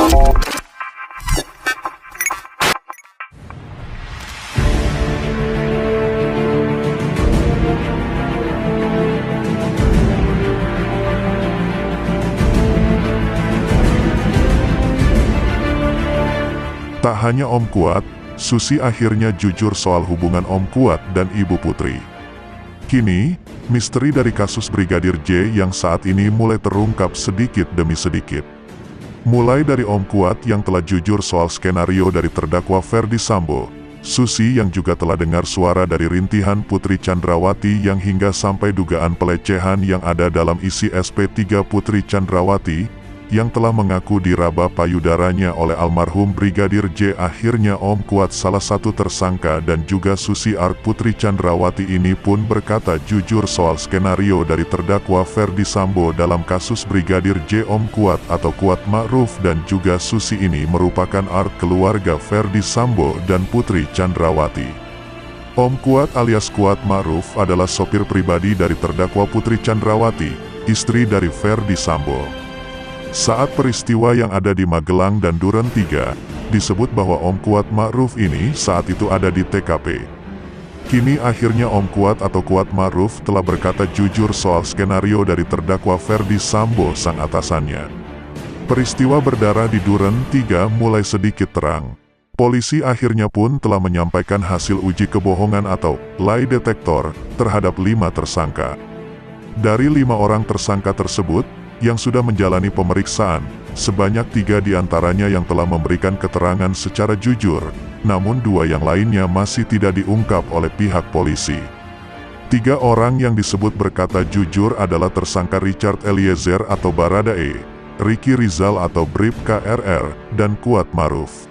Tak hanya Om Kuat, Susi akhirnya jujur soal hubungan Om Kuat dan Ibu Putri. Kini, misteri dari kasus Brigadir J yang saat ini mulai terungkap sedikit demi sedikit. Mulai dari Om Kuat yang telah jujur soal skenario dari terdakwa Ferdy Sambo, Susi yang juga telah dengar suara dari rintihan Putri Chandrawati yang hingga sampai dugaan pelecehan yang ada dalam isi SP3 Putri Chandrawati, yang telah mengaku diraba payudaranya oleh almarhum Brigadir J. Akhirnya Om Kuat, salah satu tersangka, dan juga Susi Art Putri Chandrawati ini pun berkata jujur soal skenario dari terdakwa Ferdy Sambo dalam kasus Brigadir J. Om Kuat atau Kuat Ma'ruf dan juga Susi ini merupakan art keluarga Ferdy Sambo dan Putri Chandrawati. Om Kuat alias Kuat Ma'ruf adalah sopir pribadi dari terdakwa Putri Chandrawati, istri dari Ferdy Sambo. Saat peristiwa yang ada di Magelang dan Duren 3, disebut bahwa Om Kuat Ma'ruf ini saat itu ada di TKP. Kini akhirnya Om Kuat atau Kuat Ma'ruf telah berkata jujur soal skenario dari terdakwa Ferdy Sambo sang atasannya. Peristiwa berdarah di Duren 3 mulai sedikit terang. Polisi akhirnya pun telah menyampaikan hasil uji kebohongan atau lie detector terhadap 5 tersangka. Dari 5 orang tersangka tersebut, yang sudah menjalani pemeriksaan, sebanyak 3 diantaranya yang telah memberikan keterangan secara jujur, namun 2 yang lainnya masih tidak diungkap oleh pihak polisi. 3 orang yang disebut berkata jujur adalah tersangka Richard Eliezer atau Baradae, Ricky Rizal atau Brib KRR, dan Kuat Ma'ruf.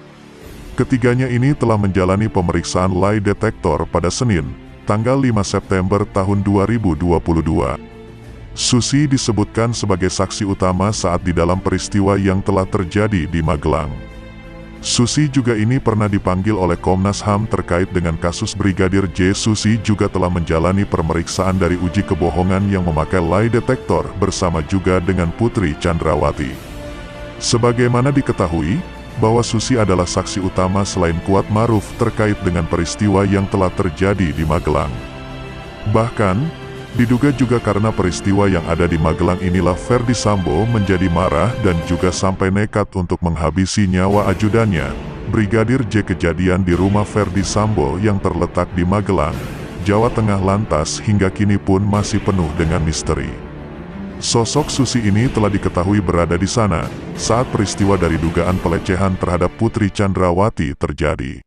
Ketiganya ini telah menjalani pemeriksaan lie detector pada Senin, tanggal 5 September tahun 2022. Susi disebutkan sebagai saksi utama saat di dalam peristiwa yang telah terjadi di Magelang. Susi juga ini pernah dipanggil oleh Komnas HAM terkait dengan kasus Brigadir J. Susi juga telah menjalani pemeriksaan dari uji kebohongan yang memakai lie detector bersama juga dengan Putri Chandrawati. Sebagaimana diketahui, bahwa Susi adalah saksi utama selain Kuat Ma'ruf terkait dengan peristiwa yang telah terjadi di Magelang. Bahkan, diduga juga karena peristiwa yang ada di Magelang inilah Ferdy Sambo menjadi marah dan juga sampai nekat untuk menghabisi nyawa ajudannya, Brigadir J. Kejadian di rumah Ferdy Sambo yang terletak di Magelang, Jawa Tengah lantas hingga kini pun masih penuh dengan misteri. Sosok Susi ini telah diketahui berada di sana saat peristiwa dari dugaan pelecehan terhadap Putri Chandrawati terjadi.